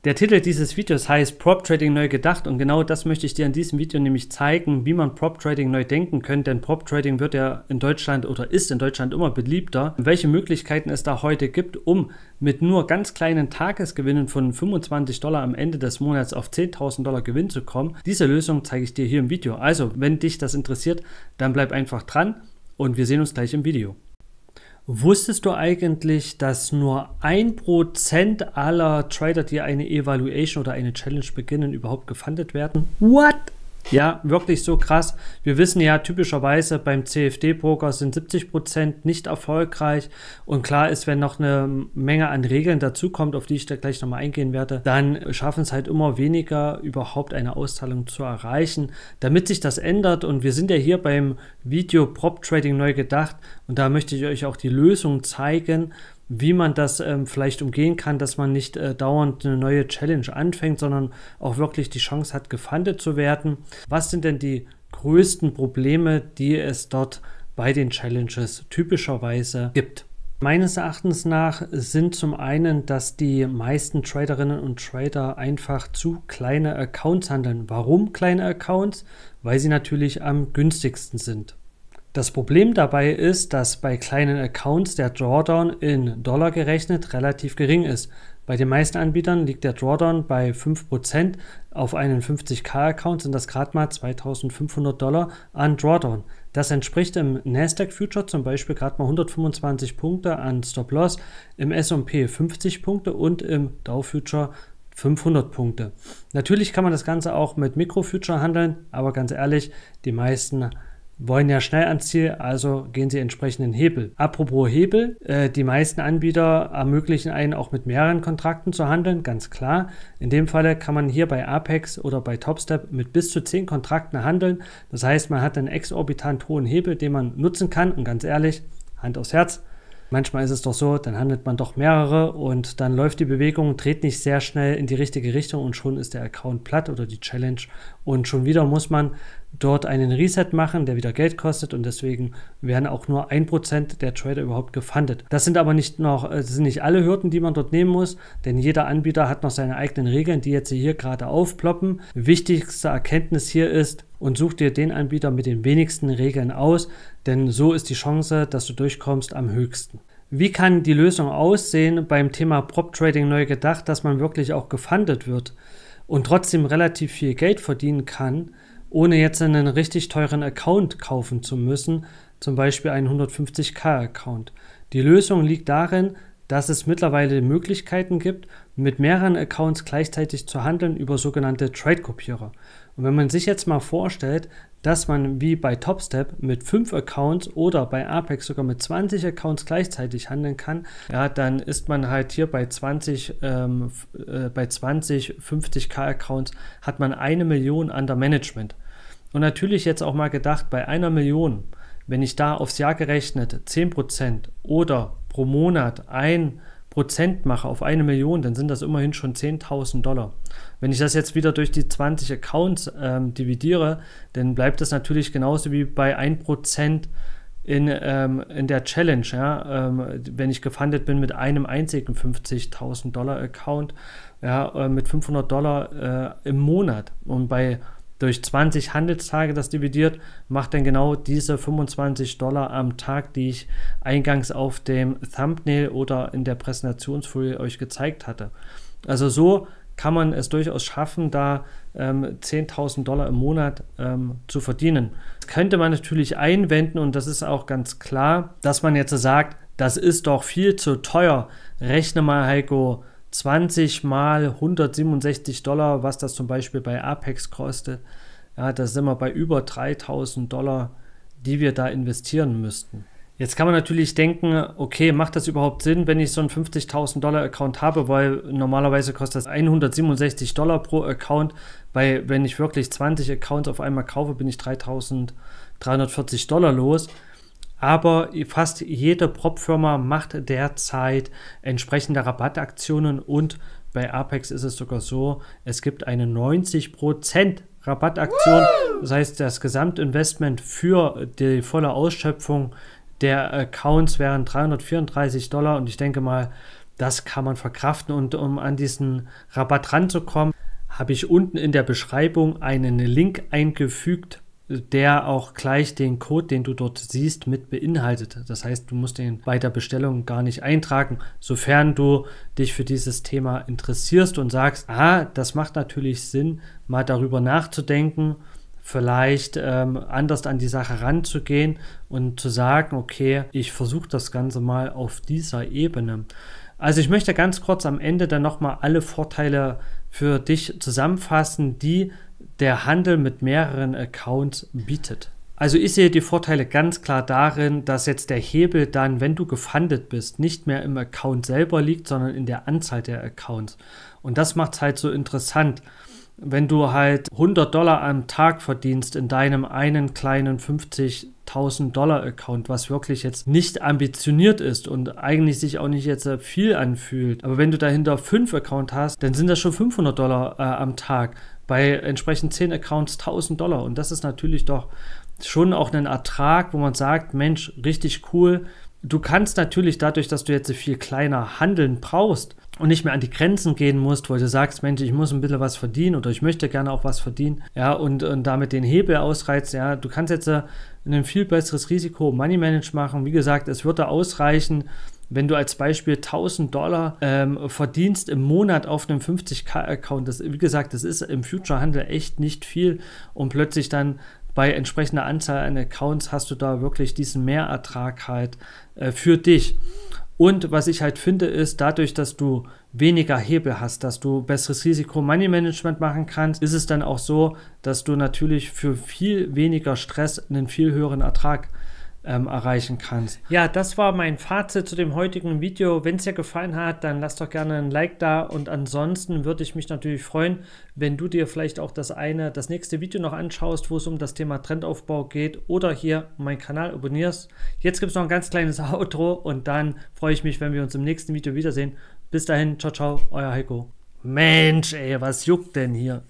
Der Titel dieses Videos heißt Prop Trading neu gedacht und genau das möchte ich dir in diesem Video nämlich zeigen, wie man Prop Trading neu denken könnte, denn Prop Trading wird ja in Deutschland oder ist in Deutschland immer beliebter. Welche Möglichkeiten es da heute gibt, um mit nur ganz kleinen Tagesgewinnen von $25 am Ende des Monats auf $10.000 Gewinn zu kommen. Diese Lösung zeige ich dir hier im Video. Also, wenn dich das interessiert, dann bleib einfach dran und wir sehen uns gleich im Video. Wusstest du eigentlich, dass nur 1% aller Trader, die eine Evaluation oder eine Challenge beginnen, überhaupt gefundet werden? What? Ja, wirklich so krass. Wir wissen ja typischerweise beim CFD-Poker sind 70% nicht erfolgreich und klar ist, wenn noch eine Menge an Regeln dazukommt, auf die ich da gleich nochmal eingehen werde, dann schaffen es halt immer weniger, überhaupt eine Auszahlung zu erreichen. Damit sich das ändert und wir sind ja hier beim Video Prop Trading neu gedacht und da möchte ich euch auch die Lösung zeigen, wie man das vielleicht umgehen kann, dass man nicht dauernd eine neue Challenge anfängt, sondern auch wirklich die Chance hat, gefundet zu werden. Was sind denn die größten Probleme, die es dort bei den Challenges typischerweise gibt? Meines Erachtens nach sind zum einen, dass die meisten Traderinnen und Trader einfach zu kleine Accounts handeln. Warum kleine Accounts? Weil sie natürlich am günstigsten sind. Das Problem dabei ist, dass bei kleinen Accounts der Drawdown in Dollar gerechnet relativ gering ist. Bei den meisten Anbietern liegt der Drawdown bei 5%. Auf einen 50k-Account sind das gerade mal $2.500 an Drawdown. Das entspricht im Nasdaq Future zum Beispiel gerade mal 125 Punkte an Stop-Loss, im S&P 50 Punkte und im Dow Future 500 Punkte. Natürlich kann man das Ganze auch mit Micro-Future handeln, aber ganz ehrlich, die meisten wollen ja schnell ans Ziel, also gehen sie entsprechend in Hebel. Apropos Hebel, die meisten Anbieter ermöglichen einen auch mit mehreren Kontrakten zu handeln, ganz klar. In dem Falle kann man hier bei Apex oder bei Topstep mit bis zu 10 Kontrakten handeln. Das heißt, man hat einen exorbitant hohen Hebel, den man nutzen kann und ganz ehrlich, Hand aufs Herz, manchmal ist es doch so, dann handelt man doch mehrere und dann läuft die Bewegung, dreht nicht sehr schnell in die richtige Richtung und schon ist der Account platt oder die Challenge und schon wieder muss man dort einen Reset machen, der wieder Geld kostet und deswegen werden auch nur 1% der Trader überhaupt gefundet. Das sind aber nicht alle Hürden, die man dort nehmen muss, denn jeder Anbieter hat noch seine eigenen Regeln, die jetzt hier gerade aufploppen. Wichtigste Erkenntnis hier ist, und such dir den Anbieter mit den wenigsten Regeln aus, denn so ist die Chance, dass du durchkommst, am höchsten. Wie kann die Lösung aussehen beim Thema Prop Trading neu gedacht, dass man wirklich auch gefundet wird und trotzdem relativ viel Geld verdienen kann, ohne jetzt einen richtig teuren Account kaufen zu müssen, zum Beispiel einen 150k-Account. Die Lösung liegt darin, dass es mittlerweile Möglichkeiten gibt, mit mehreren Accounts gleichzeitig zu handeln über sogenannte Trade-Kopierer. Und wenn man sich jetzt mal vorstellt, dass man wie bei Topstep mit 5 Accounts oder bei Apex sogar mit 20 Accounts gleichzeitig handeln kann, ja, dann ist man halt hier bei 20 50k-Accounts hat man 1 Million under Management. Und natürlich jetzt auch mal gedacht, bei 1 Million, wenn ich da aufs Jahr gerechnet 10% oder pro Monat 1% mache auf 1 Million, dann sind das immerhin schon $10.000. Wenn ich das jetzt wieder durch die 20 Accounts dividiere, dann bleibt das natürlich genauso wie bei 1% in der Challenge, ja? Wenn ich gefundet bin mit einem einzigen $50.000 Account, ja, mit $500 im Monat und durch 20 Handelstage das dividiert, macht dann genau diese $25 am Tag, die ich eingangs auf dem Thumbnail oder in der Präsentationsfolie euch gezeigt hatte. Also so kann man es durchaus schaffen, da $10.000 im Monat zu verdienen. Das könnte man natürlich einwenden und das ist auch ganz klar, dass man jetzt sagt, das ist doch viel zu teuer. Rechne mal, Heiko, 20 mal $167, was das zum Beispiel bei Apex kostet. Ja, da sind wir bei über $3.000, die wir da investieren müssten. Jetzt kann man natürlich denken, okay, macht das überhaupt Sinn, wenn ich so einen $50.000 Account habe, weil normalerweise kostet das $167 pro Account, weil wenn ich wirklich 20 Accounts auf einmal kaufe, bin ich $3.340 los. Aber fast jede Prop-Firma macht derzeit entsprechende Rabattaktionen und bei Apex ist es sogar so, es gibt eine 90% Rabattaktion. Das heißt, das Gesamtinvestment für die volle Ausschöpfung der Accounts wären $334 und ich denke mal, das kann man verkraften. Und um an diesen Rabatt ranzukommen, habe ich unten in der Beschreibung einen Link eingefügt, der auch gleich den Code, den du dort siehst, mit beinhaltet. Das heißt, du musst den bei der Bestellung gar nicht eintragen, sofern du dich für dieses Thema interessierst und sagst, das macht natürlich Sinn, mal darüber nachzudenken, vielleicht anders an die Sache ranzugehen und zu sagen, okay, ich versuche das Ganze mal auf dieser Ebene. Also ich möchte ganz kurz am Ende dann nochmal alle Vorteile für dich zusammenfassen, die der Handel mit mehreren Accounts bietet. Also ich sehe die Vorteile ganz klar darin, dass jetzt der Hebel dann, wenn du gefundet bist, nicht mehr im Account selber liegt, sondern in der Anzahl der Accounts. Und das macht es halt so interessant. Wenn du halt $100 am Tag verdienst in deinem einen kleinen $50.000 Account, was wirklich jetzt nicht ambitioniert ist und eigentlich sich auch nicht jetzt viel anfühlt, aber wenn du dahinter 5 Accounts hast, dann sind das schon $500 am Tag. Bei entsprechend 10 Accounts $1.000 und das ist natürlich doch schon auch ein Ertrag, wo man sagt, Mensch, richtig cool. Du kannst natürlich dadurch, dass du jetzt viel kleiner handeln brauchst und nicht mehr an die Grenzen gehen musst, wo du sagst, Mensch, ich muss ein bisschen was verdienen oder ich möchte gerne auch was verdienen, ja, und damit den Hebel ausreizt, ja, du kannst jetzt ein viel besseres Risiko-Money-Management machen. Wie gesagt, es würde ausreichen, wenn du als Beispiel $1.000 verdienst im Monat auf einem 50k-Account. Wie gesagt, das ist im Future-Handel echt nicht viel und plötzlich dann bei entsprechender Anzahl an Accounts hast du da wirklich diesen Mehrertrag halt für dich. Und was ich halt finde, ist, dadurch, dass du weniger Hebel hast, dass du besseres Risiko-Money-Management machen kannst, ist es dann auch so, dass du natürlich für viel weniger Stress einen viel höheren Ertrag erreichen kannst. Ja, das war mein Fazit zu dem heutigen Video. Wenn es dir gefallen hat, dann lass doch gerne ein Like da und ansonsten würde ich mich natürlich freuen, wenn du dir vielleicht auch das nächste Video noch anschaust, wo es um das Thema Trendaufbau geht oder hier meinen Kanal abonnierst. Jetzt gibt es noch ein ganz kleines Outro und dann freue ich mich, wenn wir uns im nächsten Video wiedersehen. Bis dahin, ciao, ciao, euer Heiko. Mensch, ey, was juckt denn hier?